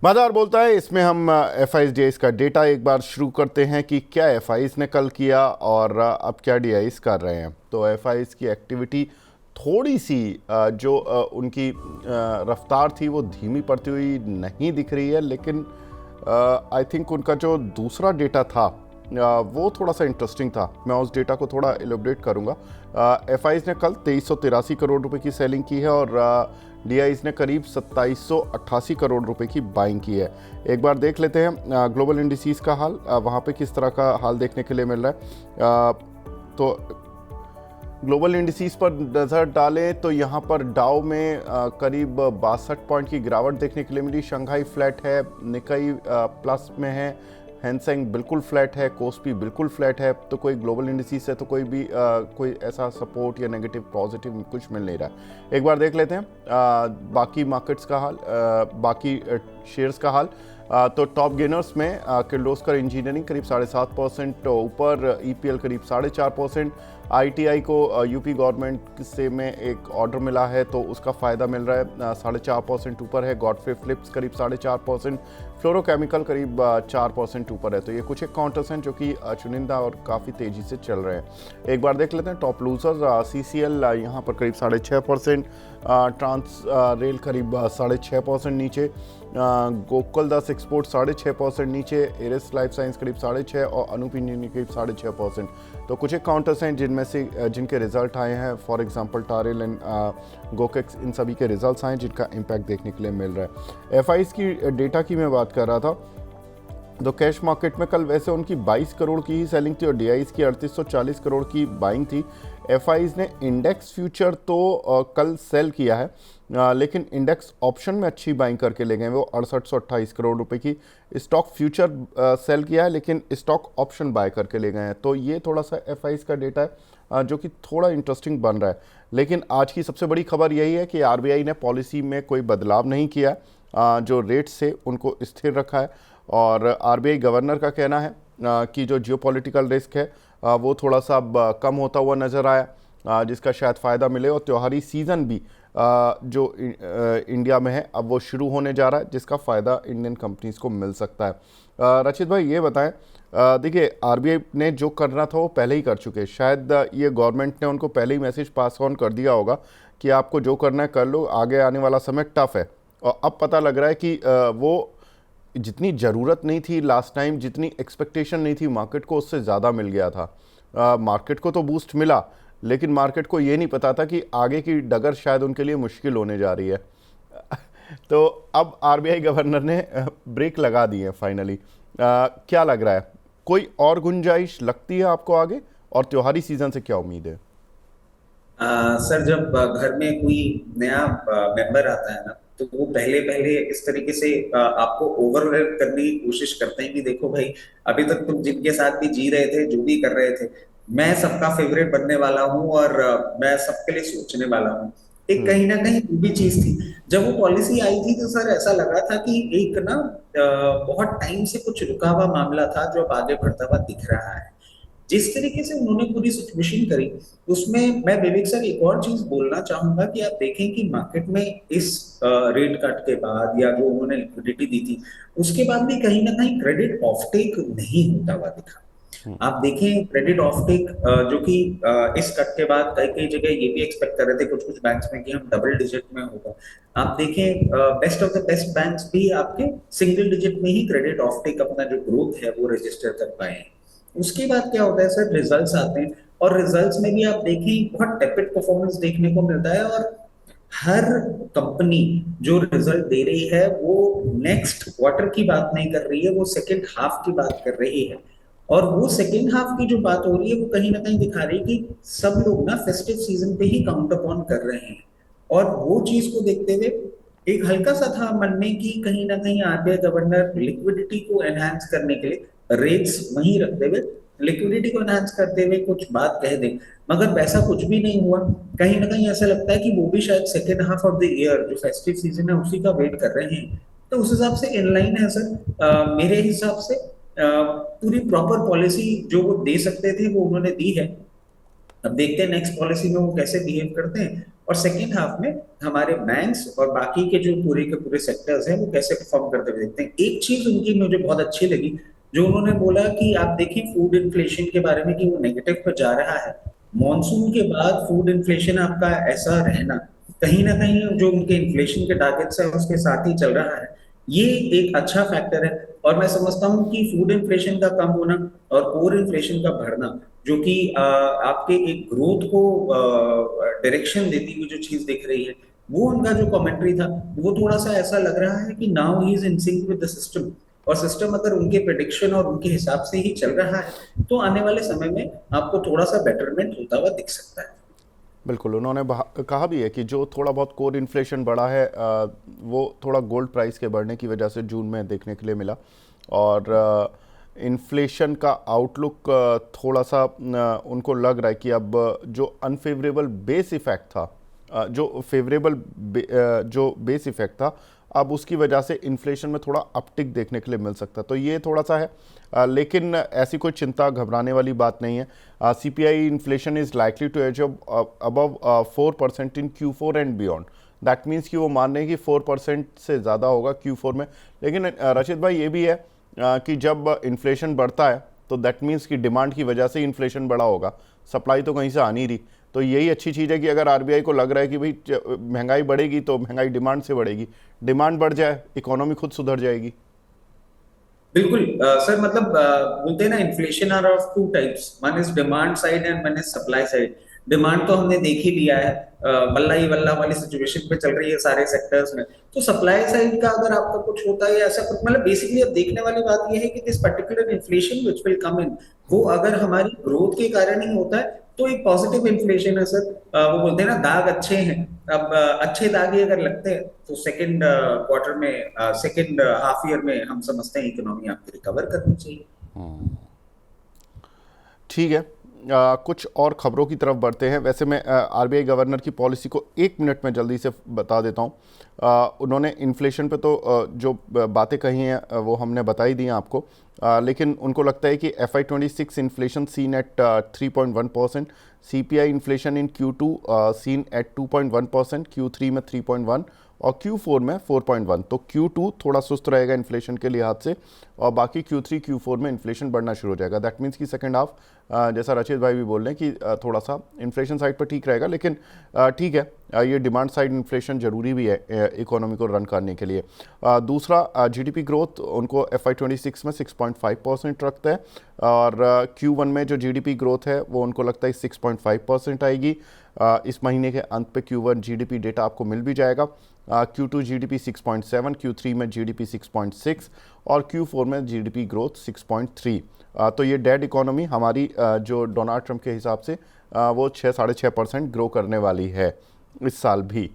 मदार बोलता है। इसमें हम एफ का डेटा एक बार शुरू करते हैं कि क्या एफ ने कल किया और अब क्या डी कर रहे हैं। तो एफ की एक्टिविटी थोड़ी सी जो उनकी रफ्तार थी वो धीमी पड़ती हुई नहीं दिख रही है, लेकिन आई थिंक उनका जो दूसरा डेटा था वो थोड़ा सा इंटरेस्टिंग था। मैं उस डेटा को थोड़ा एलोबरेट करूंगा। एफ ने कल 2383 करोड़ रुपए की सेलिंग की है और डी ने करीब 2788 करोड़ रुपए की बाइंग की है। एक बार देख लेते हैं ग्लोबल इंडिसेस का हाल, वहाँ पे किस तरह का हाल देखने के लिए मिल रहा है। तो ग्लोबल इंडिसेस पर नज़र डालें तो यहाँ पर डाउ में करीब 62 पॉइंट की गिरावट देखने के लिए मिली। शंघाई फ्लैट है, निकाई प्लस में है, हैंसेंग बिल्कुल फ्लैट है, कोस्पी बिल्कुल फ्लैट है। तो कोई ग्लोबल इंडिसेस है तो कोई भी कोई ऐसा सपोर्ट या नेगेटिव पॉजिटिव कुछ मिल नहीं रहा। एक बार देख लेते हैं बाकी मार्केट्स का हाल, बाकी शेयर्स का हाल। तो टॉप गेनर्स में किर्लोस्कर इंजीनियरिंग करीब 7.5% ऊपर, ईपीएल करीब 4.5%। आईटीआई को यूपी गवर्नमेंट से में एक ऑर्डर मिला है तो उसका फ़ायदा मिल रहा है, 4.5% ऊपर है। गॉडफ्रे फिलिप्स करीब 4.5%, फ्लोरोकेमिकल करीब 4% ऊपर है। तो ये कुछ एक काउंटर्स हैं जो कि चुनिंदा और काफ़ी तेज़ी से चल रहे हैं। एक बार देख लेते हैं टॉप लूजर्स। सीसीएल यहाँ पर करीब 6.5%, ट्रांस रेल करीब 6.5% नीचे, गोकुल दास एक्सपोर्ट 6.5% नीचे, एरिस लाइफ साइंस करीब 6.5% और अनूप इंजीनियरिंग करीब 6.5%। तो कुछ एक काउंटर्स हैं जिनमें से जिनके रिजल्ट आए हैं, फॉर एग्जांपल टारेल एंड गोकेक्स, इन सभी के रिजल्ट्स आए जिनका इम्पैक्ट देखने के लिए मिल रहा है। एफ की डेटा की मैं बात कर रहा था तो कैश मार्केट में कल वैसे उनकी 22 करोड़ की ही सेलिंग थी और डी की 3840 करोड़ की बाइंग थी। एफ ने इंडेक्स फ्यूचर तो कल सेल किया है, लेकिन इंडेक्स ऑप्शन में अच्छी बाइंग करके ले गए, वो 6828 करोड़ रुपए की। स्टॉक फ्यूचर सेल किया है लेकिन स्टॉक ऑप्शन बाय करके ले गए हैं। तो ये थोड़ा सा एफ का डेटा है जो कि थोड़ा इंटरेस्टिंग बन रहा है। लेकिन आज की सबसे बड़ी खबर यही है कि आरबीआई ने पॉलिसी में कोई बदलाव नहीं किया, जो रेट से उनको स्थिर रखा है। और आरबीआई गवर्नर का कहना है कि जो जियोपॉलिटिकल रिस्क है वो थोड़ा सा कम होता हुआ नज़र आया, जिसका शायद फ़ायदा मिले। और त्योहारी सीज़न भी जो इंडिया में है अब वो शुरू होने जा रहा है, जिसका फ़ायदा इंडियन कंपनीज़ को मिल सकता है। रचित भाई ये बताएं, देखिए आरबीआई ने जो करना था वो पहले ही कर चुके। शायद ये गवर्नमेंट ने उनको पहले ही मैसेज पास ऑन कर दिया होगा कि आपको जो करना है कर लो, आगे आने वाला समय टफ है। और अब पता लग रहा है कि वो जितनी ज़रूरत नहीं थी लास्ट टाइम, जितनी एक्सपेक्टेशन नहीं थी मार्केट को, उससे ज़्यादा मिल गया था। मार्केट को तो बूस्ट मिला, लेकिन मार्केट को ये नहीं पता था कि आगे की डगर शायद उनके लिए मुश्किल होने जा रही है। तो अब आरबीआई गवर्नर ने ब्रेक लगा दी है फाइनली। क्या लग रहा है, कोई और गुंजाइश लगती है आपको आगे, और त्योहारी सीजन से क्या उम्मीद है? सर, जब घर में कोई नया मेंबर आता है ना, तो वो पहले पहले इस तरीके से आपको ओवरवेल्म करने की कोशिश करते हैं कि देखो भाई, अभी तक तुम जिनके साथ भी जी रहे थे, जो भी कर रहे थे, मैं सबका फेवरेट बनने वाला हूँ और मैं सबके लिए सोचने वाला हूँ। एक हम्म। कहीं ना कहीं वो भी चीज थी। जब वो पॉलिसी आई थी तो सर ऐसा लगा था कि एक ना बहुत टाइम से कुछ रुका हुआ मामला था जो अब आगे बढ़ता हुआ दिख रहा है। जिस तरीके से उन्होंने पूरी सिचुएशन करी, उसमें मैं विवेक सर एक और चीज बोलना चाहूंगा कि आप देखें कि मार्केट में इस रेट कट के बाद या जो उन्होंने लिक्विडिटी दी थी, उसके बाद भी कहीं ना कहीं क्रेडिट ऑफटेक नहीं होता हुआ दिखा। हम्म। आप देखें क्रेडिट ऑफटेक जो कि इस कट के बाद कई कई जगह ये भी एक्सपेक्ट कर रहे थे कुछ कुछ बैंक्स में कि हम डबल डिजिट में होगा। आप देखें best of the best banks भी आपके सिंगल डिजिट में ही क्रेडिट ऑफटेक अपना जो ग्रोथ है वो रजिस्टर कर पाए हैं। उसके बाद क्या होता है सर, रिजल्ट्स आते हैं और रिजल्ट्स में भी आप देखें बहुत टेपिड परफॉर्मेंस देखने को मिलता है। और हर कंपनी जो रिजल्ट दे रही है वो नेक्स्ट क्वार्टर की बात नहीं कर रही है, वो सेकेंड हाफ की बात कर रही है। और वो सेकेंड हाफ की जो बात हो रही है वो कहीं ना कहीं दिखा रही है कि सब लोग ना फेस्टिव सीजन पे ही काउंट अपॉन कर रहे हैं। और वो चीज को देखते हुए एक हल्का सा था मन में कि कहीं ना कहीं आरबीआई गवर्नर लिक्विडिटी को एनहांस करने के लिए रेट्स वहीं रखते हुए, लिक्विडिटी को एनहांस करते हुए कुछ बात कह दें। मगर वैसा कुछ भी नहीं हुआ। कहीं ना कहीं ऐसा लगता है कि वो भी शायद second half of the year जो फेस्टिव सीजन है उसी का वेट कर रहे हैं। तो उस हिसाब से इनलाइन है सर। मेरे हिसाब से पूरी प्रॉपर पॉलिसी जो वो दे सकते थे वो उन्होंने दी है। अब देखते हैं नेक्स्ट पॉलिसी में वो कैसे बिहेव करते हैं। और सेकेंड हाफ में हमारे बैंक्स और बाकी के पूरे सेक्टर्स हैं वो कैसे परफॉर्म करते हुए देखते हैं। एक चीज उनकी मुझे बहुत अच्छी लगी, जो उन्होंने बोला कि आप देखें फूड इन्फ्लेशन के बारे में कि वो नेगेटिव पर जा रहा है। मॉनसून के बाद फूड इन्फ्लेशन आपका ऐसा रहना, कहीं ना कहीं जो उनके इन्फ्लेशन के टारगेट्स है उसके साथ ही चल रहा है, ये एक अच्छा फैक्टर है। और मैं समझता हूँ कि फूड इन्फ्लेशन का कम होना और कोर इन्फ्लेशन का बढ़ना, जो कि आपके एक ग्रोथ को डायरेक्शन देती हुई जो चीज दिख रही है, वो उनका जो कमेंट्री था वो थोड़ा सा ऐसा लग रहा है कि now he is in sync with the system. और सिस्टम अगर उनके प्रेडिक्शन और उनके हिसाब से ही चल रहा है तो आने वाले समय में आपको थोड़ा सा बेटरमेंट होता हुआ दिख सकता है। बिल्कुल, उन्होंने कहा भी है कि जो थोड़ा बहुत कोर इन्फ्लेशन बढ़ा है वो थोड़ा गोल्ड प्राइस के बढ़ने की वजह से जून में देखने के लिए मिला। और इन्फ्लेशन का आउटलुक थोड़ा सा उनको लग रहा है कि अब जो अनफेवरेबल बेस इफ़ेक्ट था, जो बेस इफ़ेक्ट था, अब उसकी वजह से इन्फ्लेशन में थोड़ा अपटिक देखने के लिए मिल सकता है। तो ये थोड़ा सा है, लेकिन ऐसी कोई चिंता घबराने वाली बात नहीं है। CPI inflation is likely to edge above 4% in Q4 and beyond. That means कि वो मान रहे हैं कि 4% से ज़्यादा होगा Q4 में। लेकिन रशीद भाई ये भी है कि जब इन्फ्लेशन बढ़ता है तो दैट मीन्स कि डिमांड की वजह से इन्फ्लेशन बढ़ा होगा, सप्लाई तो कहीं से आ नहीं रही। तो यही अच्छी चीज़ है कि अगर RBI को लग रहा है कि भाई महंगाई बढ़ेगी तो महंगाई डिमांड से बढ़ेगी, डिमांड बढ़ जाए इकोनॉमी खुद सुधर जाएगी। बिल्कुल सर, मतलब बोलते हैं ना, inflation are of two types, one is demand side and one is supply side. Demand तो हमने देख ही लिया है, वल्ला ही वल्ला वाली सिचुएशन पे चल रही है सारे सेक्टर्स में। तो सप्लाई साइड का अगर आपका कुछ होता है ऐसा कुछ, मतलब बेसिकली अब देखने वाली बात यह है कि this particular inflation which will come in, वो अगर हमारी ग्रोथ के कारण ही होता है तो एक पॉजिटिव इन्फ्लेशन है सर। वो बोलते हैं ना दाग अच्छे हैं। अब अच्छे दाग ही अगर लगते हैं तो सेकंड क्वार्टर में, सेकंड हाफ ईयर में हम समझते हैं इकोनॉमी आपकी रिकवर करनी चाहिए। ठीक है, कुछ और खबरों की तरफ बढ़ते हैं। वैसे मैं RBI गवर्नर की पॉलिसी को एक मिनट में जल्दी से बता देता हूँ। उन्होंने इन्फ्लेशन पे तो जो बातें कही हैं वो हमने बताई दी हैं आपको, लेकिन उनको लगता है कि FY26 inflation seen at 3.1%, CPI inflation in Q2 seen at 2.1%, Q3 में 3.1 और Q4 में 4.1। तो Q2 थोड़ा सुस्त रहेगा इन्फ्लेशन के लिहाज से, और बाकी Q3 Q4 में इन्फ्लेशन बढ़ना शुरू हो जाएगा। दैट मीन्स कि सेकंड हाफ, जैसा रचित भाई भी बोल रहे हैं कि थोड़ा सा इन्फ्लेशन साइड पर ठीक रहेगा, लेकिन ठीक है, ये डिमांड साइड इन्फ्लेशन ज़रूरी भी है इकोनॉमी को रन करने के लिए। दूसरा, GDP ग्रोथ उनको FY26 में 6.5% रखता है, और Q1 में जो GDP ग्रोथ है वो उनको लगता है 6.5% आएगी। इस महीने के अंत पे Q1 GDP डेटा आपको मिल भी जाएगा। Q2 GDP 6.7, Q3 में GDP 6.6 और Q4 में GDP ग्रोथ 6.3। तो ये डेड इकोनॉमी हमारी जो डोनाल्ड ट्रंप के हिसाब से वो 6-6.5% ग्रो करने वाली है इस साल भी।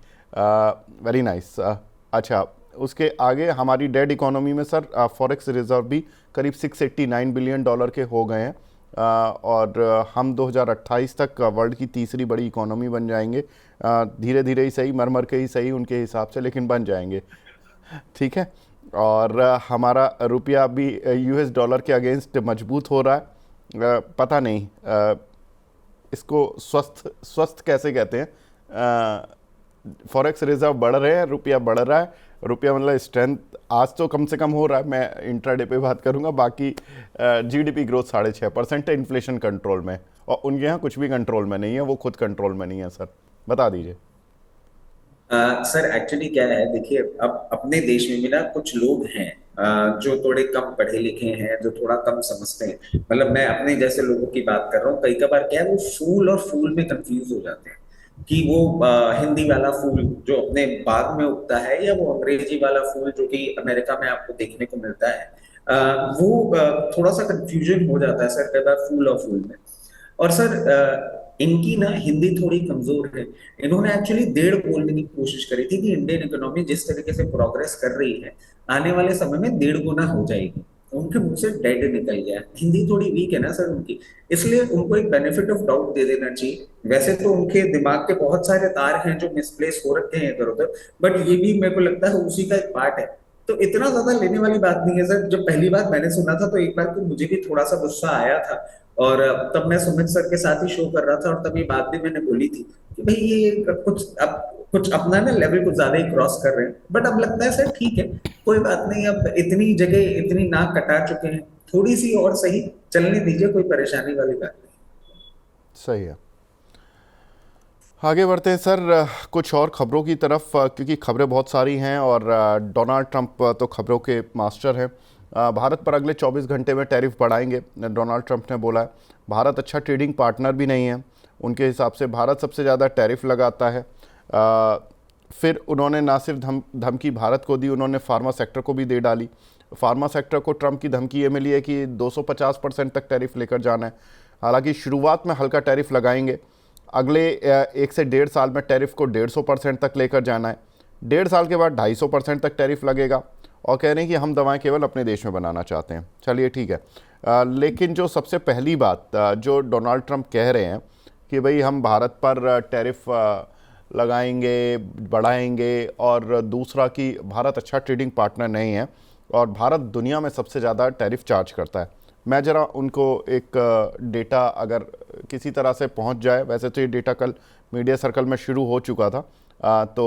Very nice. अच्छा, उसके आगे हमारी डेड इकोनॉमी में सर फॉरेक्स रिजर्व भी करीब $689 बिलियन के हो गए हैं, और हम 2028 तक वर्ल्ड की तीसरी बड़ी इकोनॉमी बन जाएंगे। धीरे धीरे ही सही, मर मर के ही सही उनके हिसाब से, लेकिन बन जाएंगे। ठीक है, और हमारा रुपया भी US डॉलर के अगेंस्ट मजबूत हो रहा है। पता नहीं इसको स्वस्थ कैसे कहते हैं। फॉरेक्स रिजर्व बढ़ रहे हैं, रुपया बढ़ रहा है, रुपया मतलब स्ट्रेंथ आज तो कम से कम हो रहा है। मैं इंट्राडे पे बात करूंगा, बाकी GDP ग्रोथ 6.5% है, इन्फ्लेशन कंट्रोल में, और उनके यहाँ कुछ भी कंट्रोल में नहीं है, वो खुद कंट्रोल में नहीं है। सर बता दीजिए। सर एक्चुअली क्या है, देखिए अब अपने देश में भी ना कुछ लोग हैं जो थोड़े कम पढ़े लिखे हैं, जो थोड़ा कम समझते हैं। मतलब मैं अपने जैसे लोगों की बात कर रहा हूँ, कई कबार क्या है वो फूल और फूल में कंफ्यूज हो जाते हैं कि वो हिंदी वाला फूल जो अपने बाग में उगता है या वो अंग्रेजी वाला फूल जो कि अमेरिका में आपको देखने को मिलता है। थोड़ा सा कंफ्यूजन हो जाता है सर कई बार फूल और फूल में। और सर इनकी ना हिंदी थोड़ी कमजोर है। इन्होंने एक्चुअली डेढ़ बोलने की कोशिश करी थी कि इंडियन इकोनॉमी जिस तरीके से प्रोग्रेस कर रही है आने वाले समय में 1.5 गुना हो जाएगी। उनके मुंह से डेड निकल गया। हिंदी थोड़ी वीक है ना सर उनकी, इसलिए उनको एक बेनिफिट ऑफ डाउट दे देना चाहिए। वैसे तो उनके दिमाग के बहुत सारे तार हैं जो मिसप्लेस हो रखे हैं इधर उधर, बट ये भी मेरे को लगता है उसी का एक पार्ट है तो इतना ज्यादा लेने वाली बात नहीं है सर। जब पहली बार मैंने सुना था तो एक बार तो मुझे भी थोड़ा सा गुस्सा आया था, और तब मैं सुमित सर के साथ ही शो कर रहा था, और तब ये बात भी मैंने बोली थी कि भाई ये कुछ अब कुछ अपना ना लेवल कुछ ज्यादा ही क्रॉस कर रहे हैं। बट अब लगता है सर ठीक है, कोई बात नहीं, अब इतनी जगह इतनी नाक कटा चुके हैं, थोड़ी सी और सही चलने दीजिए, कोई परेशानी वाली बात नहीं। सही है। आगे बढ़ते हैं सर, कुछ और खबरों की तरफ, क्योंकि खबरें बहुत सारी हैं और डोनाल्ड ट्रंप तो खबरों के मास्टर हैं। भारत पर अगले 24 घंटे में टैरिफ बढ़ाएंगे, डोनाल्ड ट्रंप ने बोला है। भारत अच्छा ट्रेडिंग पार्टनर भी नहीं है उनके हिसाब से, भारत सबसे ज़्यादा टैरिफ लगाता है। फिर उन्होंने ना सिर्फ धमकी भारत को दी, उन्होंने फार्मा सेक्टर को भी दे डाली। फार्मा सेक्टर को ट्रंप की धमकी ये मिली है कि 250% तक टैरिफ लेकर जाना है। हालांकि शुरुआत में हल्का टैरिफ लगाएंगे, अगले 1 से 1.5 साल में टैरिफ को 150% तक लेकर जाना है। 1.5 साल के बाद 250% तक टैरिफ लगेगा, और कह रहे हैं कि हम दवाएं केवल अपने देश में बनाना चाहते हैं। चलिए ठीक है, लेकिन जो सबसे पहली बात जो डोनाल्ड ट्रंप कह रहे हैं कि भाई हम भारत पर टैरिफ लगाएंगे, बढ़ाएंगे, और दूसरा कि भारत अच्छा ट्रेडिंग पार्टनर नहीं है और भारत दुनिया में सबसे ज़्यादा टैरिफ चार्ज करता है। मैं ज़रा उनको एक डेटा अगर किसी तरह से पहुंच जाए, वैसे तो ये डेटा कल मीडिया सर्कल में शुरू हो चुका था, तो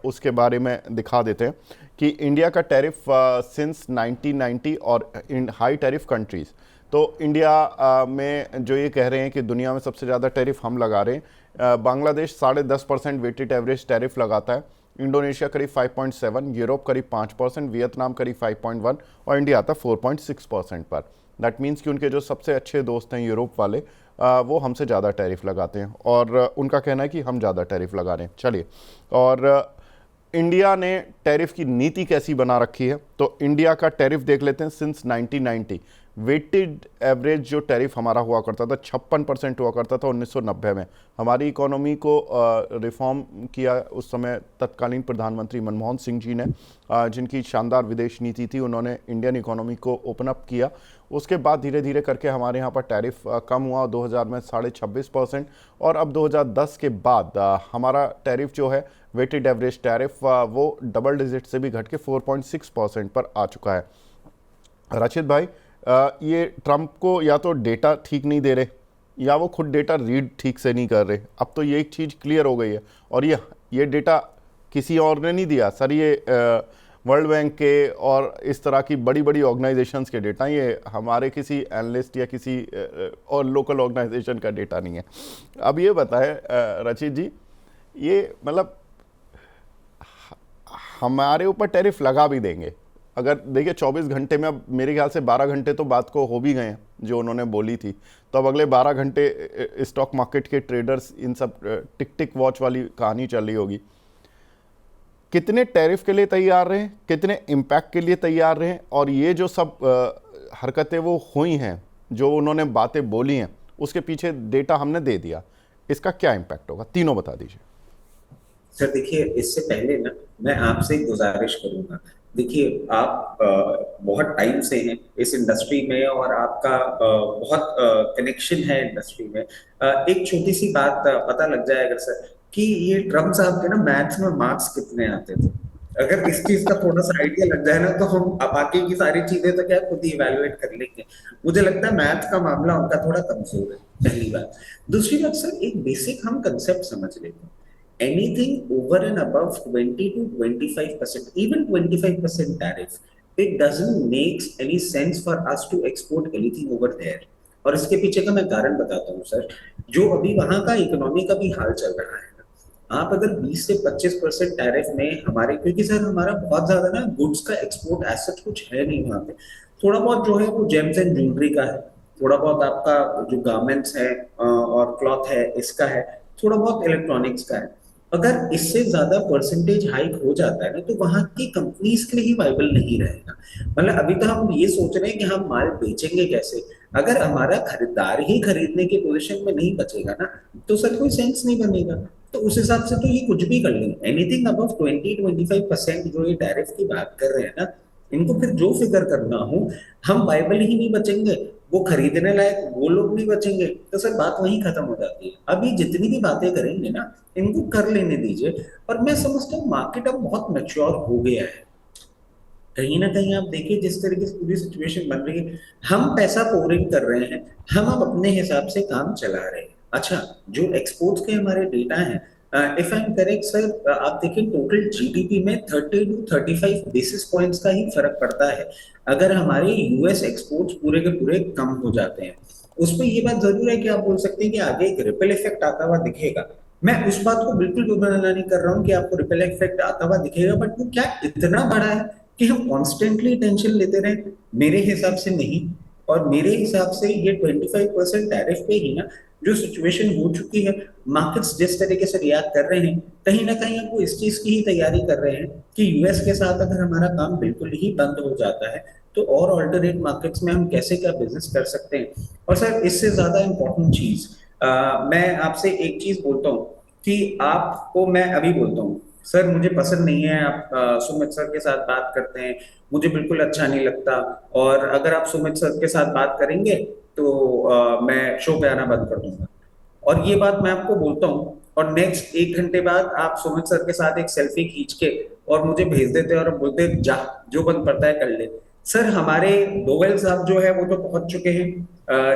उसके बारे में दिखा देते हैं कि इंडिया का टैरिफ सिंस 1990 और इन हाई टैरिफ कंट्रीज़। तो इंडिया में जो ये कह रहे हैं कि दुनिया में सबसे ज़्यादा टैरिफ हम लगा रहे हैं। बांग्लादेश 10.5% वेटेड एवरेज टैरिफ लगाता है, इंडोनेशिया करीब 5.7, यूरोप करीब 5%, वियतनाम करीब 5.1 और इंडिया आता 4.6% पर। दैट मीन्स कि उनके जो सबसे अच्छे दोस्त हैं यूरोप वाले, वो हमसे ज़्यादा टैरिफ लगाते हैं, और उनका कहना है कि हम ज़्यादा टैरिफ लगा रहे हैं। चलिए, और इंडिया ने टैरिफ की नीति कैसी बना रखी है, तो इंडिया का टैरिफ देख लेते हैं। सिंस 1990 वेटेड एवरेज जो टैरिफ हमारा हुआ करता था 56% हुआ करता था 1990 में। हमारी इकोनॉमी को रिफॉर्म किया उस समय तत्कालीन प्रधानमंत्री मनमोहन सिंह जी ने, जिनकी शानदार विदेश नीति थी। उन्होंने इंडियन इकोनॉमी को ओपन अप किया। उसके बाद धीरे धीरे करके हमारे यहाँ पर टैरिफ कम हुआ, 2000 में 26.5%, और अब 2010 के बाद हमारा टैरिफ जो है वेटेड एवरेज टैरिफ वो डबल डिजिट से भी घट के 4.6% पर आ चुका है। रचित भाई, ये ट्रंप को या तो डेटा ठीक नहीं दे रहे या वो खुद डेटा रीड ठीक से नहीं कर रहे। अब तो ये एक चीज़ क्लियर हो गई है, और ये डेटा किसी और ने नहीं दिया सर, ये वर्ल्ड बैंक के और इस तरह की बड़ी बड़ी ऑर्गेनाइजेशंस के डेटा, ये हमारे किसी एनालिस्ट या किसी और लोकल ऑर्गेनाइजेशन का डेटा नहीं है। अब ये बताएं रचित जी, ये मतलब हमारे ऊपर टैरिफ लगा भी देंगे, अगर देखिए 24 घंटे में, अब मेरे ख्याल से 12 घंटे तो बात को हो भी गए हैं जो उन्होंने बोली थी, तो अब अगले 12 घंटे स्टॉक मार्केट के ट्रेडर्स इन सब टिक टिक वॉच वाली कहानी चल रही होगी। कितने टैरिफ के लिए तैयार रहे, कितने इम्पैक्ट के लिए तैयार रहे, और ये जो सब हरकतें वो हुई हैं, जो उन्होंने बातें बोली हैं, उसके पीछे डेटा हमने दे दिया, इसका क्या इम्पैक्ट होगा, तीनों बता दीजिए। सर देखिए, इससे पहले ना मैं आपसे एक गुजारिश करूंगा। देखिए, आप बहुत टाइम से हैं इस इंडस्ट्री में, और आपका बहुत कनेक्शन है इंडस्ट्री में। एक छोटी सी बात पता लग जाए अगर सर, कि ये ट्रम्प साहब के ना मैथ्स में मार्क्स कितने आते थे, अगर इस चीज का थोड़ा सा आइडिया लग जाए ना, तो हम बाकी की सारी चीजें तो क्या खुद ही इवेलुएट कर लेंगे। मुझे लगता है मैथ्स का मामला उनका थोड़ा कमजोर है, पहली बात। दूसरी बात सर, एक बेसिक हम कंसेप्ट समझ लेते हैं। Anything over and above 20 to 25%, even 25% tariff, it doesn't make any sense for us to export anything over there. और इसके पीछे का मैं कारण बताता हूँ सर। जो अभी वहां का इकोनॉमी का भी हाल चल रहा है ना, आप अगर 20 से 25% टैरिफ में हमारे, क्योंकि सर हमारा बहुत ज्यादा ना गुड्स का एक्सपोर्ट एसेट कुछ है नहीं वहां पे। थोड़ा बहुत जो है वो जेम्स एंड ज्वेलरी का है, थोड़ा बहुत आपका जो गारमेंट्स है और क्लॉथ है इसका है, थोड़ा बहुत इलेक्ट्रॉनिक्स का है। अगर इससे ज्यादा परसेंटेज हाइक हो जाता है ना, तो वहां की कंपनीज के लिए ही वाइबल नहीं रहेगा। मतलब अभी तो हम ये सोच रहे हैं कि हम माल बेचेंगे कैसे, अगर हमारा खरीदार ही खरीदने की पोजीशन में नहीं बचेगा ना, तो सर कोई सेंस नहीं बनेगा। तो उस हिसाब से तो ये कुछ भी कर लेंगे। एनीथिंग अबव 20-25% जो ये टैरिफ की बात कर रहे हैं ना, इनको फिर जो फिगर करना हो, हम वाइबल ही नहीं बचेंगे, वो खरीदने लायक वो लोग नहीं बचेंगे, तो सर बात वहीं खत्म हो जाती है। अभी जितनी भी बातें करेंगे ना, इनको कर लेने दीजिए। और मैं समझता हूँ मार्केट अब बहुत मैच्योर हो गया है। कहीं ना कहीं आप देखिए जिस तरीके से पूरी सिचुएशन बन रही है, हम पैसा पोरिंग कर रहे हैं, हम अब अपने हिसाब से काम चला रहे हैं। अच्छा, जो एक्सपोर्ट्स के हमारे डेटा हैं, if I am correct sir, आप देखिए टोटल जीडीपी में 30 to 35 बेसिस पॉइंट्स का ही फर्क पड़ता है अगर हमारे यूएस एक्सपोर्ट्स पूरे के पूरे कम हो जाते हैं। उस पर ये बात जरूर है कि आप बोल सकते हैं कि आगे एक रिपल इफेक्ट आता हुआ दिखेगा। मैं उस बात को बिल्कुल दोहराना नहीं कर रहा हूँ कि आपको रिपल इफेक्ट आता हुआ दिखेगा, बट वो क्या इतना बड़ा है कि हम कॉन्स्टेंटली टेंशन लेते रहे? मेरे हिसाब से नहीं। और मेरे हिसाब से ये 25% टैरिफ पे ही ना, जो सिचुएशन हो चुकी है, मार्केट्स जिस तरीके से रिएक्ट कर रहे हैं, कहीं ना कहीं वो इस चीज की ही तैयारी कर रहे हैं कि यूएस के साथ अगर हमारा काम बिल्कुल ही बंद हो जाता है तो और ऑल्टरनेट मार्केट्स में हम कैसे क्या बिजनेस कर सकते हैं। और सर इससे ज्यादा इंपॉर्टेंट चीज, मैं आपसे एक चीज बोलता हूँ कि आपको मैं अभी बोलता हूँ, सर मुझे पसंद नहीं है आप सुमित सर के साथ बात करते हैं, मुझे बिल्कुल अच्छा नहीं लगता, और अगर आप सुमित सर के साथ बात करेंगे तो मैं शो पे आना बंद कर दूंगा। और ये बात मैं आपको बोलता हूँ, और नेक्स्ट 1 घंटे बाद आप सुमित सर के साथ एक सेल्फी खींच के और मुझे भेज देते और बोलते जा, जो बंद पड़ता है कर ले। सर हमारे डोवेल साहब जो है वो तो पहुंच चुके हैं,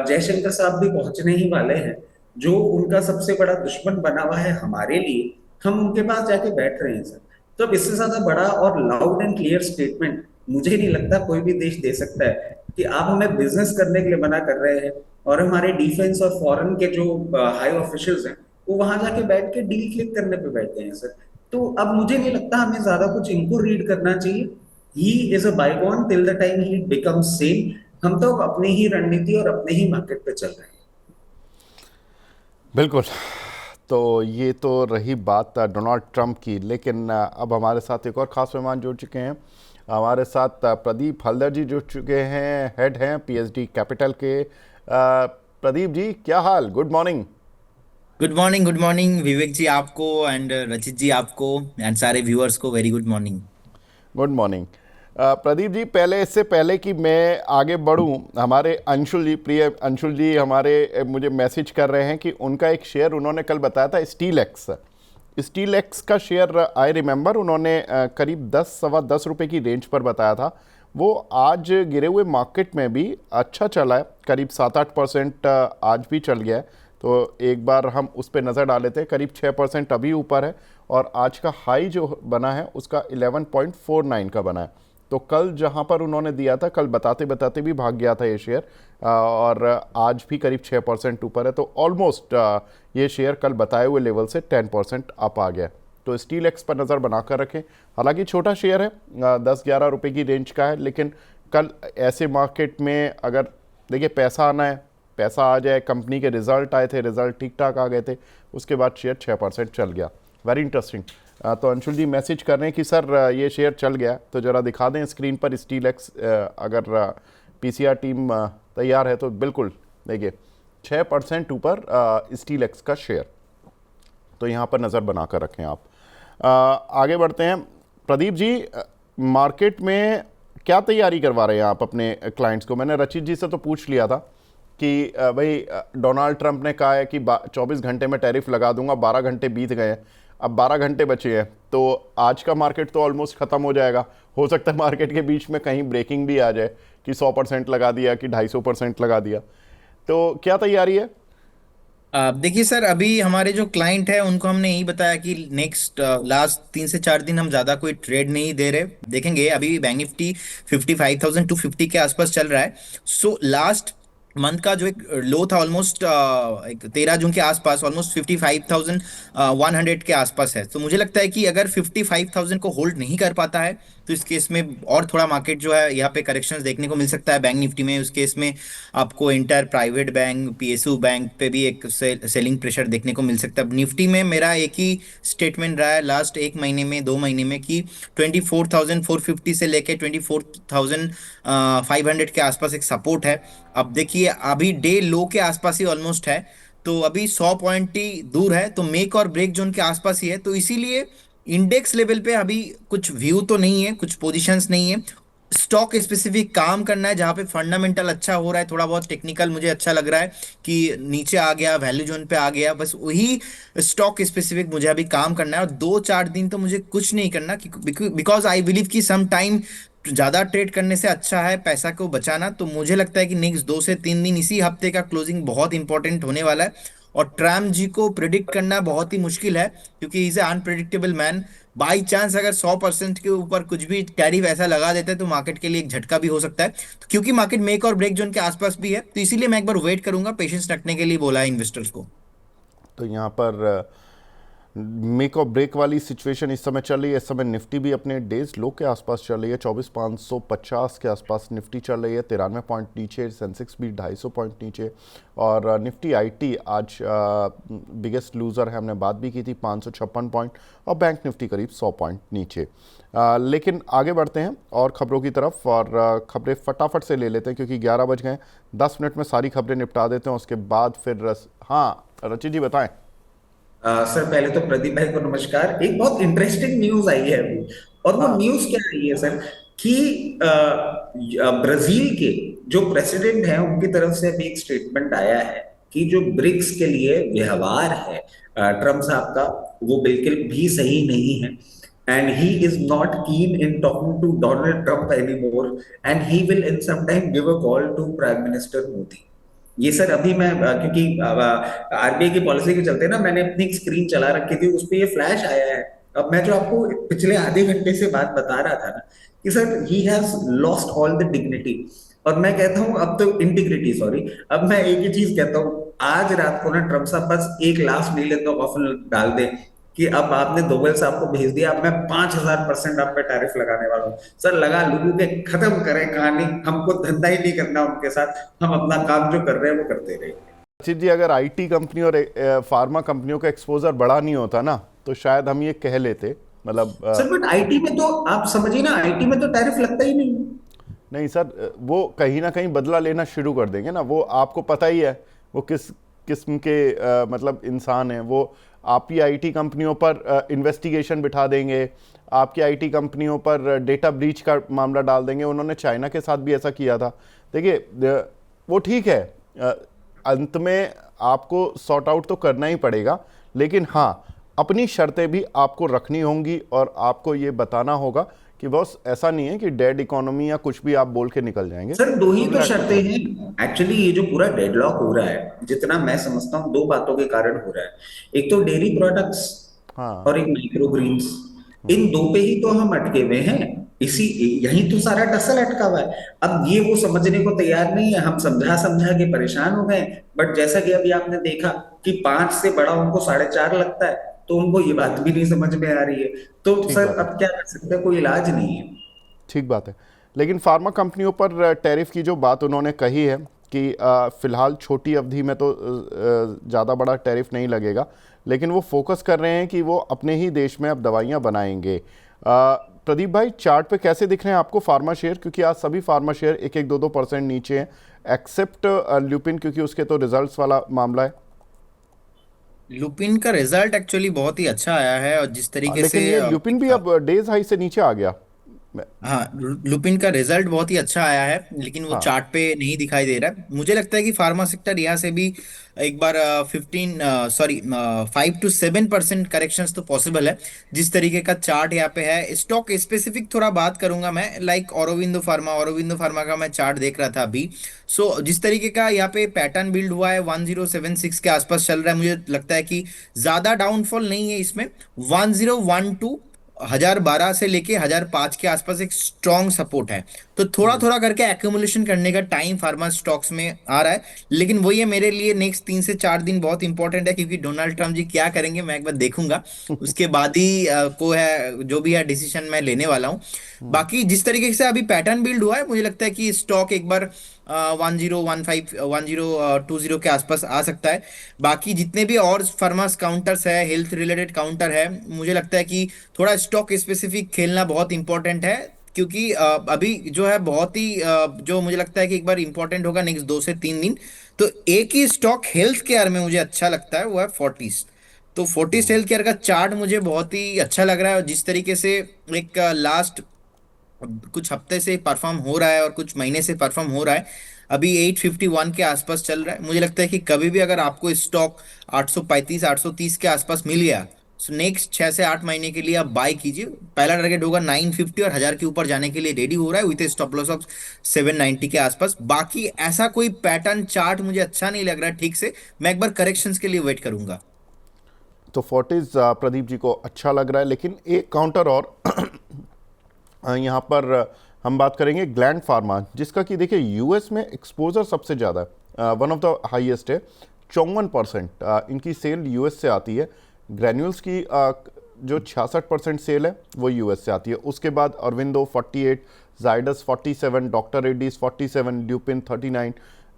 जयशंकर साहब भी पहुंचने ही वाले हैं, जो उनका सबसे बड़ा दुश्मन बना हुआ है हमारे लिए, हम उनके पास जाके बैठ रहे हैं सर। तो अब इससे ज्यादा बड़ा और लाउड एंड क्लियर स्टेटमेंट मुझे नहीं लगता कोई भी देश दे सकता है कि आप हमें बिजनेस करने के लिए मना कर रहे हैं, और हमारे डिफेंस और फॉरेन के जो हाई ऑफिशियल्स हैं वो वहां जाके बैठ के डील क्लिक करने पे बैठे हैं सर। तो अब मुझे नहीं लगता हमें ज्यादा कुछ इनको रीड करना चाहिए। He is a bygone till the time he becomes same. हम तो अब अपनी ही रणनीति और अपने ही मार्केट पे चल रहे हैं। बिल्कुल। तो ये तो रही बात डोनाल्ड ट्रंप की, लेकिन अब हमारे साथ एक और ख़ास मेहमान जुड़ चुके हैं। हमारे साथ प्रदीप हल्दर जी जुड़ चुके हैं, हेड हैं पीएसडी कैपिटल के। प्रदीप जी क्या हाल, good morning. Good morning Vivek ji आपको एंड रचित जी आपको एंड सारे व्यूअर्स को very good morning. Good morning. Pradeep ji, पहले इससे पहले कि मैं आगे बढ़ूं, हमारे अंशुल जी, प्रिय अंशुल जी हमारे मुझे मैसेज कर रहे हैं कि उनका एक शेयर उन्होंने कल बताया था, स्टील एक्स का शेयर आई रिमेंबर उन्होंने करीब 10 सवा 10 रुपये की रेंज पर बताया था। वो आज गिरे हुए मार्केट में भी अच्छा चला है, करीब 7-8% आज भी चल गया है। तो एक बार हम उस पर नज़र डाल लेते हैं, करीब 6% अभी ऊपर है, और आज का हाई जो बना है उसका 11.49 का बना है। तो कल जहां पर उन्होंने दिया था, कल बताते बताते भी भाग गया था ये शेयर, और आज भी करीब 6% ऊपर है। तो ऑलमोस्ट ये शेयर कल बताए हुए लेवल से 10% अप आ गया। तो स्टील एक्स पर नज़र बनाकर रखें। हालांकि छोटा शेयर है, 10-11 रुपये की रेंज का है, लेकिन कल ऐसे मार्केट में अगर देखिए पैसा आना है, पैसा आ जाए, कंपनी के रिजल्ट आए थे, रिजल्ट ठीक ठाक आ गए थे, उसके बाद शेयर 6% चल गया। Very interesting. तो अंशुल जी मैसेज कर रहे हैं कि सर ये शेयर चल गया, तो ज़रा दिखा दें स्क्रीन पर स्टील एक्स। अगर पीसीआर टीम तैयार है तो बिल्कुल देखिए 6% ऊपर स्टील एक्स का शेयर। तो यहाँ पर नज़र बना कर रखें आप। आगे बढ़ते हैं। प्रदीप जी, मार्केट में क्या तैयारी करवा रहे हैं आप अपने क्लाइंट्स को? मैंने रचित जी से तो पूछ लिया था कि भाई डोनाल्ड ट्रंप ने कहा है कि 24 घंटे में टैरिफ लगा दूंगा, 12 घंटे बीत गए हैं, अब 12 घंटे बचे हैं, तो आज का मार्केट तो ऑलमोस्ट ख़त्म हो जाएगा। हो सकता है मार्केट के बीच में कहीं ब्रेकिंग भी आ जाए कि 100% लगा दिया कि 250% लगा दिया। तो क्या तैयारी है? देखिए सर, अभी हमारे जो क्लाइंट है उनको हमने यही बताया कि नेक्स्ट लास्ट 3 से 4 दिन हम ज्यादा कोई ट्रेड नहीं दे रहे, देखेंगे। अभी बैंक निफ्टी 55,250 के आसपास चल रहा है। सो लास्ट मंथ का जो एक लो था ऑलमोस्ट एक 13 जून के आसपास, ऑलमोस्ट 55,100 के आसपास है। तो मुझे लगता है कि अगर 55,000 को होल्ड नहीं कर पाता है तो इस केस में और थोड़ा मार्केट जो है यहाँ पे करेक्शंस देखने को मिल सकता है बैंक निफ्टी में। उस केस में आपको inter private bank, PSU bank पे भी एक सेलिंग प्रेशर देखने को मिल सकता है। निफ्टी में मेरा एक ही स्टेटमेंट रहा है लास्ट 1 महीने में, 2 महीने में, कि 24,450 से लेके 24,500 के आसपास एक सपोर्ट है। अब देखिए अभी डे लो के आसपास ही ऑलमोस्ट है, तो अभी 100 पॉइंट ही दूर है, तो मेक और ब्रेक जोन के आसपास ही है। तो इसीलिए इंडेक्स लेवल पे अभी कुछ व्यू तो नहीं है, कुछ पोजीशंस नहीं है। स्टॉक स्पेसिफिक काम करना है जहां पे फंडामेंटल अच्छा हो रहा है, थोड़ा बहुत टेक्निकल मुझे अच्छा लग रहा है कि नीचे आ गया, वैल्यू जोन पे आ गया, बस वही स्टॉक स्पेसिफिक मुझे अभी काम करना है। और 2-4 दिन तो मुझे कुछ नहीं करना, बिकॉज आई बिलीव कि सम टाइम ज्यादा ट्रेड करने से अच्छा है पैसा को बचाना। तो मुझे लगता है कि नेक्स्ट 2 से 3 दिन, इसी हफ्ते का क्लोजिंग बहुत इंपॉर्टेंट होने वाला है। और ट्रम्प जी को प्रिडिक्ट करना बहुत ही मुश्किल है, क्योंकि is a unpredictable man. By chance अगर 100% के ऊपर कुछ भी टैरिफ ऐसा लगा देते हैं तो मार्केट के लिए एक झटका भी हो सकता है। तो क्योंकि मार्केट मेक और ब्रेक जोन के आसपास भी है, तो इसीलिए मैं एक बार वेट करूंगा, पेशेंस रखने के लिए बोला है इन्वेस्टर्स को। तो यहाँ पर मेक और ब्रेक वाली सिचुएशन इस समय चल रही है। इस समय निफ्टी भी अपने डेज लो के आसपास चल रही है, 24,550 के आसपास निफ्टी चल रही है, 93 पॉइंट नीचे। सेंसेक्स भी 250 पॉइंट नीचे। और निफ्टी आईटी आज बिगेस्ट लूज़र है, हमने बात भी की थी, 556 पॉइंट। और बैंक निफ्टी करीब 100 पॉइंट नीचे। लेकिन आगे बढ़ते हैं और ख़बरों की तरफ, और ख़बरें फटाफट से ले लेते हैं क्योंकि 11 बज गए। 10 मिनट में सारी खबरें निपटा देते हैं, उसके बाद फिर हाँ रचित जी बताएं। सर पहले तो प्रदीप भाई को नमस्कार। एक बहुत इंटरेस्टिंग न्यूज आई है अभी, और वो हाँ। न्यूज क्या आई है सर कि ब्राजील के जो प्रेसिडेंट हैं उनकी तरफ से अभी एक स्टेटमेंट आया है कि जो ब्रिक्स के लिए व्यवहार है ट्रम्प साहब का, वो बिल्कुल भी सही नहीं है। And he is not keen in talking to Donald Trump any more, and he will in some time give a call to prime minister Modi. ये सर अभी मैं क्योंकि आरबीआई की पॉलिसी के चलते ना, मैंने अपनी स्क्रीन चला रखी थी, उस पर ये फ्लैश आया है। अब मैं जो आपको पिछले आधे घंटे से बात बता रहा था ना कि sir he has lost all the dignity, और मैं कहता हूं अब तो इंटीग्रिटी, सॉरी। अब मैं एक ही चीज कहता हूं, आज रात को ना ट्रम्प साहब बस एक लास्ट नीले तो ऑफर डाल दे कि अब आपने दोवल साहब को भेज दिया, अब मैं 5,000% आप पे टैरिफ लगाने वाला हूँ। सर लगा लोगों के खत्म करें कहानी, हमको धंधा ही नहीं करना उनके साथ, हम अपना काम जो कर रहे हैं वो करते रहे। रचित जी, अगर आईटी कंपनी और फार्मा कंपनियों का एक्सपोजर बड़ा नहीं होता ना तो शायद हम ये कह लेते, मतलब सर बट आईटी में तो आप समझिए ना, आईटी में तो टैरिफ लगता ही नहीं। नहीं सर, वो कहीं ना कहीं बदला लेना शुरू कर देंगे ना। वो आपको पता ही है वो किस किस्म के मतलब इंसान हैं। वो आपकी आईटी कंपनियों पर इन्वेस्टिगेशन बिठा देंगे, आपकी आईटी कंपनियों पर डेटा ब्रीच का मामला डाल देंगे। उन्होंने चाइना के साथ भी ऐसा किया था। देखिए वो ठीक है, अंत में आपको सॉर्ट आउट तो करना ही पड़ेगा, लेकिन हाँ अपनी शर्तें भी आपको रखनी होंगी और आपको ये बताना होगा कि बॉस ऐसा नहीं है कि डेड इकोनॉमी या कुछ भी आप बोल के निकल जाएंगे। सर दो ही तो शर्तें हैं एक्चुअली। ये जो पूरा डेडलॉक हो रहा है, जितना मैं समझता हूँ, दो बातों के कारण हो रहा है। एक तो डेयरी प्रोडक्ट्स हाँ। और एक माइक्रो ग्रीन्स। इन दो पे ही तो हम अटके हुए हैं। इसी यही तो सारा टसल अटका हुआ है। अब ये वो समझने को तैयार नहीं है, हम समझा समझा के परेशान हो गए। बट जैसा कि अभी आपने देखा कि 5 से बड़ा उनको 4.5 लगता है, तो उनको ये बात भी नहीं समझ में आ रही है। तो ठीक सर बात है। अब क्या कर सकते हैं, कोई इलाज नहीं है। ठीक बात है। लेकिन फार्मा कंपनियों पर टैरिफ की जो बात उन्होंने कही है कि फिलहाल छोटी अवधि में तो ज़्यादा बड़ा टैरिफ नहीं लगेगा, लेकिन वो फोकस कर रहे हैं कि वो अपने ही देश में अब दवाइयाँ बनाएंगे। प्रदीप भाई, चार्ट पे कैसे दिख रहे हैं आपको फार्मा शेयर? क्योंकि आज सभी फार्मा शेयर 1-1, 2-2% नीचे हैं, एक्सेप्ट ल्यूपिन, क्योंकि उसके तो रिजल्ट्स वाला मामला है। लुपिन का रिजल्ट एक्चुअली बहुत ही अच्छा आया है, और जिस तरीके से लेकिन ये ल्यूपिन भी अब डेज हाई से नीचे आ गया। हाँ, लुपिन का रिजल्ट बहुत ही अच्छा आया है, लेकिन वो हाँ। चार्ट पे नहीं दिखाई दे रहा है। मुझे लगता है कि फार्मा सेक्टर यहाँ से भी एक बार 5 to 7% करेक्शंस तो पॉसिबल है, जिस तरीके का चार्ट यहाँ पे है। स्टॉक स्पेसिफिक थोड़ा बात करूंगा मैं, लाइक औरोबिंदो फार्मा का मैं चार्ट देख रहा था अभी। जिस तरीके का यहाँ पे पैटर्न बिल्ड हुआ है 1076 के आसपास चल रहा है, मुझे लगता है कि ज्यादा डाउनफॉल नहीं है इसमें। 1012 1012 से लेके 1005 के आसपास एक स्ट्रॉन्ग सपोर्ट है। तो थोड़ा थोड़ा करके एक्यूमुलेशन करने का टाइम फार्मा स्टॉक्स में आ रहा है। लेकिन वही है, मेरे लिए नेक्स्ट 3 से 4 दिन बहुत इंपॉर्टेंट है, क्योंकि डोनाल्ड ट्रम्प जी क्या करेंगे मैं एक बार देखूंगा। उसके बाद ही को है जो भी है डिसीजन मैं लेने वाला हूँ। बाकी जिस तरीके से अभी पैटर्न बिल्ड हुआ है, मुझे लगता है कि स्टॉक एक बार 1015 1020 के आसपास आ सकता है। बाकी जितने भी और फार्मास काउंटर्स है, हेल्थ रिलेटेड काउंटर है, मुझे लगता है कि थोड़ा स्टॉक स्पेसिफिक खेलना बहुत इंपॉर्टेंट है। क्योंकि अभी जो है बहुत ही जो मुझे लगता है कि एक बार इंपॉर्टेंट होगा नेक्स्ट 2 से 3 दिन। तो एक ही स्टॉक हेल्थ केयर में मुझे अच्छा लगता है, वो है फोर्टिस। तो फोर्टिस हेल्थ केयर का चार्ट मुझे बहुत ही अच्छा लग रहा है, और जिस तरीके से एक लास्ट कुछ हफ्ते से परफॉर्म हो रहा है और कुछ महीने से परफॉर्म हो रहा है, अभी 851 के आसपास चल रहा है। मुझे लगता है कि कभी भी अगर आपको स्टॉक 835 830 के आसपास मिल गया, नेक्स्ट 6 से 8 महीने के लिए आप बाय कीजिए। पहला टारगेट होगा 950 और 1000 के ऊपर जाने के लिए रेडी हो रहा है विथ स्टॉप लॉस ऑफ 790 के आसपास। बाकी ऐसा कोई पैटर्न चार्ट मुझे अच्छा नहीं लग रहा है ठीक से, मैं एक बार करेक्शंस के लिए वेट करूंगा। तो फोर्टिज प्रदीप जी को अच्छा लग रहा है, लेकिन एक काउंटर और यहाँ पर हम बात करेंगे ग्लैंड फार्मा, जिसका कि देखिए यूएस में एक्सपोजर सबसे ज़्यादा है, वन ऑफ द हाईएस्ट है। 54% इनकी सेल यूएस से आती है। ग्रैन्यूल्स की जो 66% सेल है वो यूएस से आती है। उसके बाद अरविंदो 48, जाइडस 47, डॉक्टर रेड्डीज 47, ल्यूपिन 39,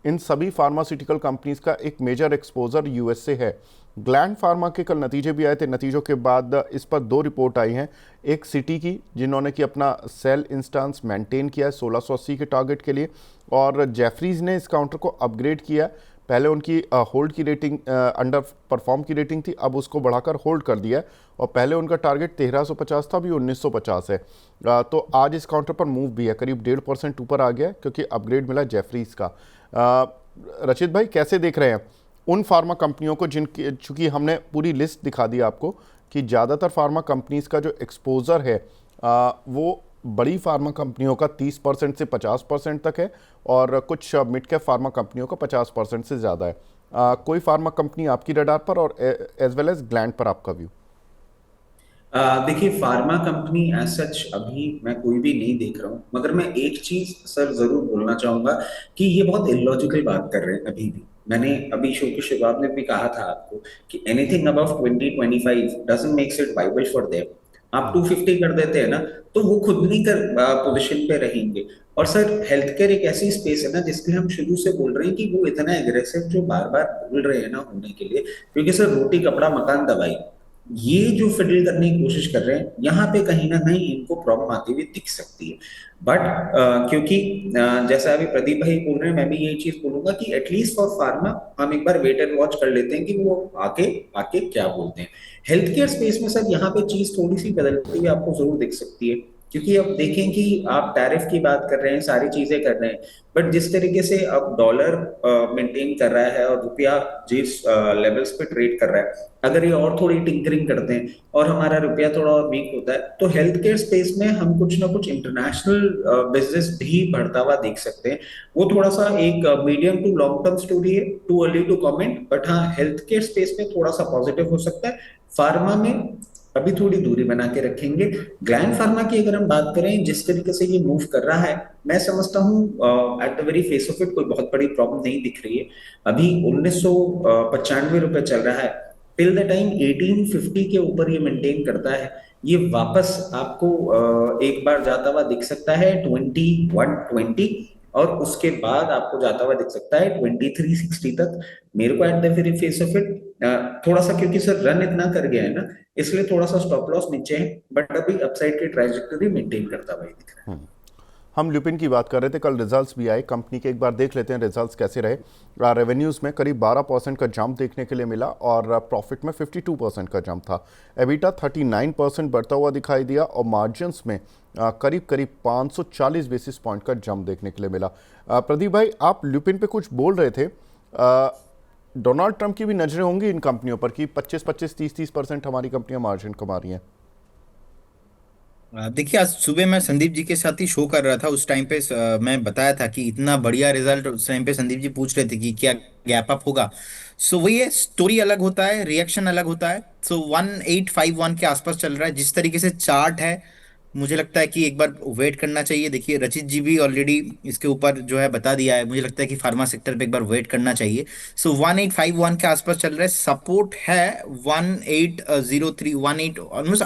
इन सभी फार्मास्यूटिकल कंपनीज का एक मेजर एक्सपोजर यूएस से है। ग्लैंड फार्मा के कल नतीजे भी आए थे। नतीजों के बाद इस पर 2 रिपोर्ट आई हैं। एक सिटी की, जिन्होंने कि अपना सेल इंस्टेंस मेंटेन किया है 1680 के टारगेट के लिए, और जेफरीज ने इस काउंटर को अपग्रेड किया। पहले उनकी होल्ड की रेटिंग, अंडर परफॉर्म की रेटिंग थी, अब उसको बढ़ाकर होल्ड कर दिया है, और पहले उनका टारगेट 1350 था, अभी 1950 है। तो आज इस काउंटर पर मूव भी है, करीब 1.5% ऊपर आ गया, क्योंकि अपग्रेड मिला जेफरीज का। रचित भाई कैसे देख रहे हैं उन फार्मा कंपनियों को जिनकी, चूंकि हमने पूरी लिस्ट दिखा दी आपको कि ज़्यादातर फार्मा कंपनीज का जो एक्सपोजर है वो बड़ी फार्मा कंपनियों का 30% से 50% तक है, और कुछ मिड कैप फार्मा कंपनियों का 50% से ज़्यादा है। कोई फार्मा कंपनी आपकी रडार पर, और एज वेल एज ग्लैंड पर आपका व्यू? देखिए, फार्मा कंपनी एज सच अभी मैं कोई भी नहीं देख रहा हूँ, मगर मैं एक चीज सर जरूर बोलना चाहूंगा कि ये बहुत इलॉजिकल बात कर रहे हैं अभी भी। मैंने अभी शो की शुरुआत में भी कहा था आपको कि anything above 2025 doesn't makes it viable for them. आप 250 कर देते हैं ना, तो वो खुद नहीं कर पोजिशन पे रहेंगे। और सर, हेल्थ केयर एक ऐसी स्पेस है ना जिसके हम शुरू से बोल रहे हैं कि वो इतना एग्रेसिव जो बार बार बोल रहे हैं ना होने के लिए, क्योंकि सर रोटी कपड़ा मकान दवाई, ये जो फिडल करने की कोशिश कर रहे हैं, यहाँ पे कहीं ना कहीं इनको प्रॉब्लम आती हुई दिख सकती है। बट क्योंकि जैसा अभी प्रदीप भाई बोल रहे हैं, मैं भी यही चीज बोलूंगा कि एटलीस्ट फॉर फार्मा हम एक बार वेट एंड वॉच कर लेते हैं कि वो आके आके क्या बोलते हैं। हेल्थ केयर स्पेस में सर यहाँ पे चीज थोड़ी सी बदलती हुई आपको जरूर दिख सकती है, क्योंकि अब देखें कि आप टैरिफ की बात कर रहे हैं, सारी चीजें कर रहे हैं, बट जिस तरीके से अब डॉलर मेंटेन कर रहा है और रुपया जिस लेवल्स पे ट्रेड कर रहा है, अगर ये और थोड़ी टिंकरिंग करते हैं और हमारा रुपया थोड़ा और वीक होता है, तो हेल्थ केयर स्पेस में हम कुछ ना कुछ इंटरनेशनल बिजनेस भी बढ़ता हुआ देख सकते हैं। वो थोड़ा सा एक medium to long term story है, too early to comment, but हाँ, हेल्थ केयर स्पेस में थोड़ा सा पॉजिटिव हो सकता है। फार्मा में अभी थोड़ी दूरी बना के रखेंगे। ग्लैंड फार्मा की अगर हम बात करें, जिस तरीके से ये मूव कर रहा है, मैं समझता हूँ at the very face of it कोई बहुत बड़ी प्रॉब्लम नहीं दिख रही है। अभी 1995 रुपए चल रहा है। टिल द टाइम 1850 के ऊपर ये मेंटेन करता है, ये वापस आपको एक बार जाता हुआ दिख सकता है 2120, और उसके बाद आपको जाता हुआ दिख सकता है 2360 तक। मेरे को at the very face of it थोड़ा सा, क्योंकि सर रन इतना कर गया है ना, इसलिए थोड़ा सा स्टॉप लॉस नीचे है, बट अभी अपसाइड की ट्रांजैक्टरी मेंटेन करता हुआ दिख रहा है। हम ल्यूपिन की बात कर रहे थे, कल रिजल्ट्स भी आए कंपनी के, एक बार देख लेते हैं रिजल्ट्स कैसे रहे। रेवेन्यूज़ में करीब 12% का जंप देखने के लिए मिला, और प्रॉफिट में 52% का जंप था। एबिटा 39% बढ़ता हुआ दिखाई दिया, और मार्जिन्स में करीब करीब 540 बेसिस पॉइंट का जंप देखने के लिए मिला। प्रदीप भाई, आप ल्यूपिन पे कुछ बोल रहे थे। डोनाल्ड ट्रंप की भी नज़रें होंगी इन कंपनियों पर कि 25-25, 30-30% हमारी कंपनियां मार्जिन कमा रही हैं। देखिए, आज सुबह मैं संदीप जी के साथ ही शो कर रहा था, उस टाइम पे मैं बताया था कि इतना बढ़िया रिजल्ट, उस टाइम पे संदीप जी पूछ रहे थे कि क्या गैप अप होगा। सो वही है, स्टोरी अलग होता है, रिएक्शन अलग होता है। सो 1851 के आसपास चल रहा है, जिस तरीके से चार्ट है मुझे लगता है कि एक बार वेट करना चाहिए। देखिए, रचित जी भी ऑलरेडी इसके ऊपर जो है बता दिया है, मुझे लगता है कि फार्मा सेक्टर पे एक बार वेट करना चाहिए। सो 1851 के आसपास चल रहा है, सपोर्ट है 1803, 18 ऑलमोस्ट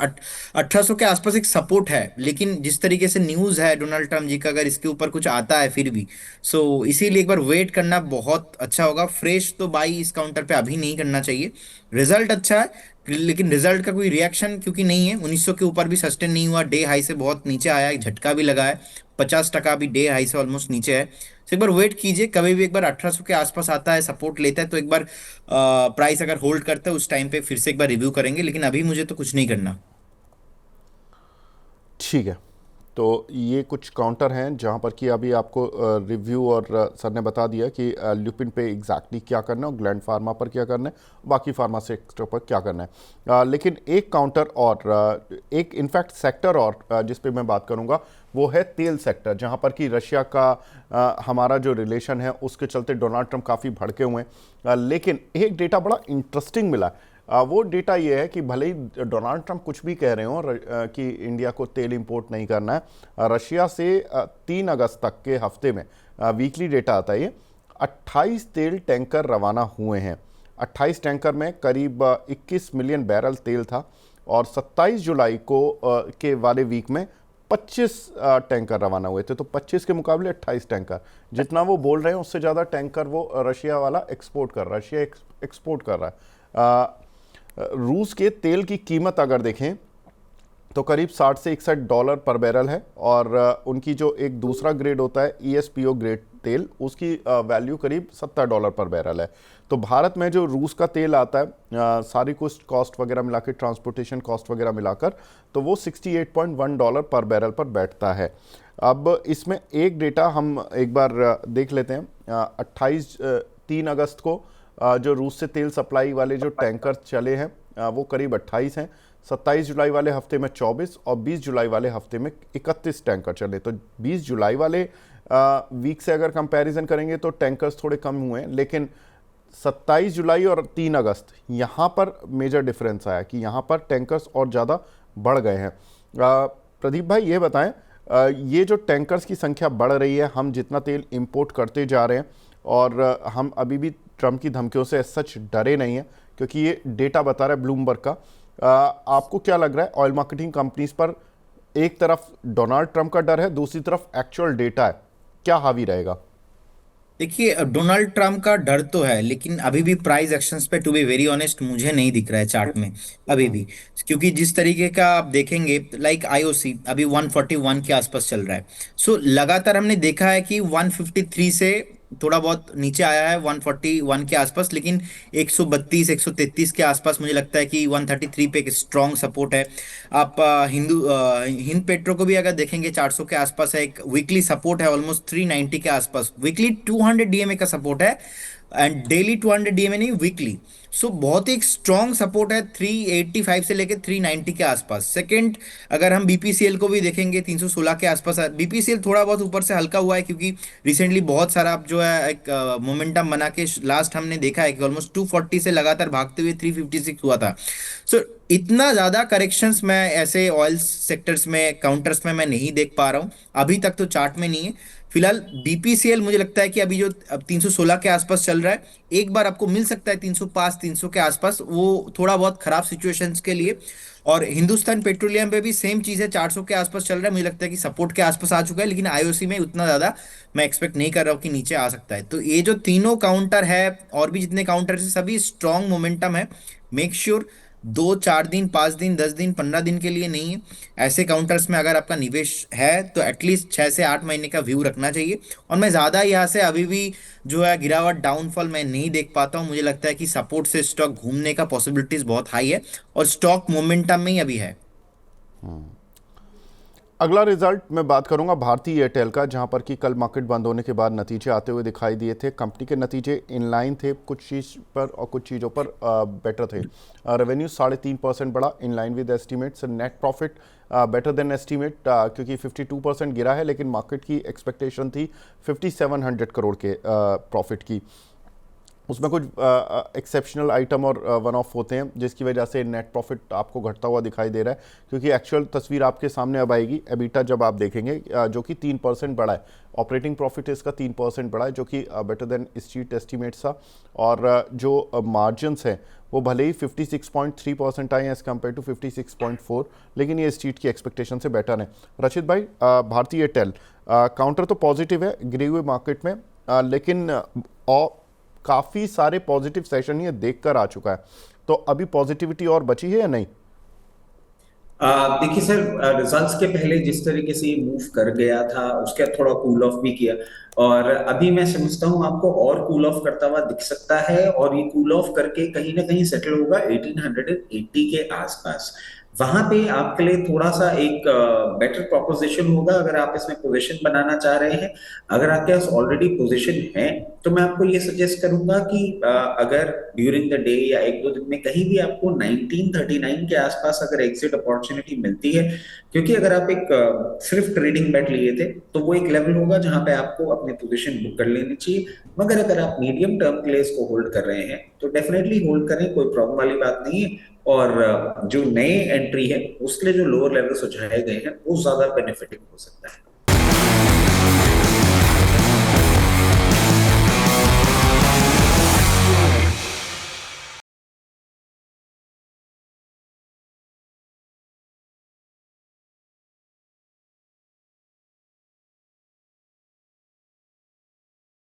1800 के आसपास एक सपोर्ट है। लेकिन जिस तरीके से न्यूज है डोनाल्ड ट्रम्प जी का, अगर इसके ऊपर कुछ आता है फिर भी, सो इसीलिए एक बार वेट करना बहुत अच्छा होगा। फ्रेश तो बाई इस काउंटर पे अभी नहीं करना चाहिए। रिजल्ट अच्छा है, लेकिन रिजल्ट का कोई रिएक्शन क्योंकि नहीं है, 1900 के ऊपर भी सस्टेन नहीं हुआ, डे हाई से बहुत नीचे आया, एक झटका भी लगा है। 50% भी डे हाई से ऑलमोस्ट नीचे है। तो एक बार वेट कीजिए, कभी भी एक बार 1800 के आसपास आता है, सपोर्ट लेता है, तो एक बार प्राइस अगर होल्ड करता है उस टाइम पे फिर से एक बार रिव्यू करेंगे, लेकिन अभी मुझे तो कुछ नहीं करना। ठीक है, तो ये कुछ काउंटर हैं जहाँ पर कि अभी आपको रिव्यू और सर ने बता दिया कि ल्यूपिन पे एग्जैक्टली क्या करना है और ग्लैंड फार्मा पर क्या करना है, बाकी फार्मा सेक्टर पर क्या करना है। लेकिन एक काउंटर और एक इनफैक्ट सेक्टर और जिस पे मैं बात करूँगा वो है तेल सेक्टर, जहाँ पर कि रशिया का हमारा जो रिलेशन है उसके चलते डोनाल्ड ट्रंप काफ़ी भड़के हुए हैं। लेकिन एक डेटा बड़ा इंटरेस्टिंग मिला। वो डेटा ये है कि भले ही डोनाल्ड ट्रंप कुछ भी कह रहे हो कि इंडिया को तेल इंपोर्ट नहीं करना है, रशिया से 3 अगस्त तक के हफ्ते में वीकली डेटा आता है, ये 28 तेल टैंकर रवाना हुए हैं। 28 टैंकर में करीब 21 मिलियन बैरल तेल था और 27 जुलाई को के वाले वीक में 25 टैंकर रवाना हुए थे। तो 25 के मुकाबले 28 टैंकर, जितना वो बोल रहे हैं उससे ज़्यादा टैंकर वो रशिया वाला एक्सपोर्ट कर रहा है, रशिया एक्सपोर्ट कर रहा है। रूस के तेल की कीमत अगर देखें तो करीब 60 से 61 डॉलर पर बैरल है और उनकी जो एक दूसरा ग्रेड होता है ESPO ग्रेड तेल, उसकी वैल्यू करीब 70 डॉलर पर बैरल है। तो भारत में जो रूस का तेल आता है सारी कुछ कॉस्ट वगैरह मिला के, ट्रांसपोर्टेशन कॉस्ट वगैरह मिलाकर, तो वो 68.1 डॉलर पर बैरल पर बैठता है। अब इसमें एक डेटा हम एक बार देख लेते हैं। 3 अगस्त को जो रूस से तेल सप्लाई वाले जो टैंकर चले हैं वो करीब 28 हैं। 27 जुलाई वाले हफ्ते में 24 और 20 जुलाई वाले हफ्ते में 31 टैंकर चले। तो 20 जुलाई वाले वीक से अगर कंपैरिजन करेंगे तो टैंकर्स थोड़े कम हुए हैं, लेकिन 27 जुलाई और 3 अगस्त यहाँ पर मेजर डिफरेंस आया कि यहाँ पर टैंकर्स और ज़्यादा बढ़ गए हैं। प्रदीप भाई ये बताएं, ये जो टैंकर्स की संख्या बढ़ रही है, हम जितना तेल इंपोर्ट करते जा रहे हैं और हम अभी भी ट्रंप की धमकियों से सच डरे नहीं हैं, क्योंकि ये डेटा बता रहा है ब्लूमबर्ग का। आपको क्या लग रहा है ऑयल मार्केटिंग कंपनीज पर एक तरफ डोनाल्ड ट्रंप का डर है, दूसरी तरफ एक्चुअल डेटा है, क्या हावी रहेगा? देखिए, डोनाल्ड ट्रम्प का डर तो है, लेकिन अभी भी प्राइस एक्शंस पे टू बी वेरी ऑनेस्ट मुझे नहीं दिख रहा है चार्ट में अभी भी। क्योंकि जिस तरीके का आप देखेंगे, लाइक आईओसी अभी 141 के आसपास चल रहा है। सो लगातार हमने देखा है कि 153 से थोड़ा बहुत नीचे आया है 141 के आसपास, लेकिन 132 133 के आसपास मुझे लगता है कि 133 पे एक स्ट्रॉन्ग सपोर्ट है। आप हिंद पेट्रो को भी अगर देखेंगे 400 के आसपास है, एक वीकली सपोर्ट है ऑलमोस्ट 390 के आसपास, वीकली 200 डीएमए का सपोर्ट है एंड डेली 200 डीएमए नहीं, वीकली। सो बहुत ही स्ट्रॉन्ग सपोर्ट है 385 से लेके 390 के आसपास। सेकंड, अगर हम बीपीसीएल को भी देखेंगे 316 के आसपास है। बीपीसीएल थोड़ा बहुत ऊपर से हल्का हुआ है क्योंकि रिसेंटली बहुत सारा अब जो है एक मोमेंटम बना के लास्ट हमने देखा है कि ऑलमोस्ट 240 से लगातार भागते हुए 356 हुआ था। सो इतना ज्यादा करेक्शंस मैं ऐसे ऑयल सेक्टर्स में, काउंटर्स में मैं नहीं देख पा रहा हूं अभी तक, तो चार्ट में नहीं है फिलहाल। बीपीसीएल मुझे लगता है कि अभी जो अब 316 के आसपास चल रहा है, एक बार आपको मिल सकता है 305 300 के आसपास, वो थोड़ा बहुत खराब सिचुएशंस के लिए। और हिंदुस्तान पेट्रोलियम पे भी सेम चीज है, 400 के आसपास चल रहा है, मुझे लगता है कि सपोर्ट के आसपास आ चुका है, लेकिन आईओसी में उतना ज्यादा मैं एक्सपेक्ट नहीं कर रहा हूँ कि नीचे आ सकता है। तो ये जो तीनों काउंटर है और भी जितने काउंटर है सभी स्ट्रॉन्ग मोमेंटम है। मेक श्योर 2 4 दिन, 5 दिन, 10 दिन, 15 दिन के लिए नहीं है। ऐसे काउंटर्स में अगर आपका निवेश है तो एटलीस्ट 6 से 8 महीने का व्यू रखना चाहिए। और मैं ज्यादा यहाँ से अभी भी जो है गिरावट, डाउनफॉल मैं नहीं देख पाता हूँ। मुझे लगता है कि सपोर्ट से स्टॉक घूमने का पॉसिबिलिटीज बहुत हाई है और स्टॉक मोमेंटम में ही अभी है। अगला रिजल्ट मैं बात करूंगा भारतीय एयरटेल का, जहां पर कि कल मार्केट बंद होने के बाद नतीजे आते हुए दिखाई दिए थे। कंपनी के नतीजे इनलाइन थे कुछ चीज़ पर और कुछ चीज़ों पर बेटर थे। रेवेन्यू 3.5% बढ़ा, inline with estimates. Net profit better than estimate, क्योंकि 52% गिरा है, लेकिन मार्केट की एक्सपेक्टेशन थी 5700 करोड़ के प्रॉफिट की। उसमें कुछ एक्सेप्शनल आइटम और वन ऑफ होते हैं जिसकी वजह से नेट प्रॉफिट आपको घटता हुआ दिखाई दे रहा है, क्योंकि एक्चुअल तस्वीर आपके सामने अब आएगी। एबिटा जब आप देखेंगे जो कि 3% बढ़ा है, ऑपरेटिंग प्रॉफिट इसका 3% बढ़ा है, जो कि बेटर देन स्ट्रीट एस्टीमेट्स था। और जो मार्जिन्स हैं वो भले ही 56.3% आए हैं एज़ कम्पेयर टू 56.4, लेकिन ये स्ट्रीट की एक्सपेक्टेशन से बेटर है। रचित भाई, भारतीय एयरटेल काउंटर तो पॉजिटिव है गिरी हुई मार्केट में, लेकिन काफ़ी सारे पॉजिटिव सेशन ये देखकर आ चुका है, तो अभी पॉजिटिविटी और बची है या नहीं? देखिए सर, रिजल्ट्स के पहले जिस तरीके से ये मूव कर गया था उसके बाद थोड़ा कूल ऑफ भी किया, और अभी मैं समझता हूँ आपको और कूल ऑफ करता हुआ दिख सकता है, और ये कूल ऑफ करके कहीं ना कहीं सेटल होगा 1880 के आसपास। वहां पे आपके लिए थोड़ा सा एक बेटर प्रोपोजिशन होगा अगर आप इसमें पोजीशन बनाना चाह रहे हैं। अगर आपके पास ऑलरेडी पोजीशन है तो मैं आपको ये सजेस्ट करूंगा कि अगर ड्यूरिंग द डे या एक दो दिन में कहीं भी आपको 1939 के आसपास अगर एग्जिट अपॉर्चुनिटी मिलती है, क्योंकि अगर आप एक सिर्फ ट्रेडिंग बेट लिए थे तो वो एक लेवल होगा जहां पे आपको अपनी पोजीशन बुक कर लेनी चाहिए। मगर अगर आप मीडियम टर्म के लिए इसको होल्ड कर रहे हैं तो डेफिनेटली होल्ड करें, कोई प्रॉब्लम वाली बात नहीं है। और जो नए एंट्री है उसके लिए जो लोअर लेवल सुझाए गए हैं वो ज्यादा बेनिफिटिंग हो सकता है।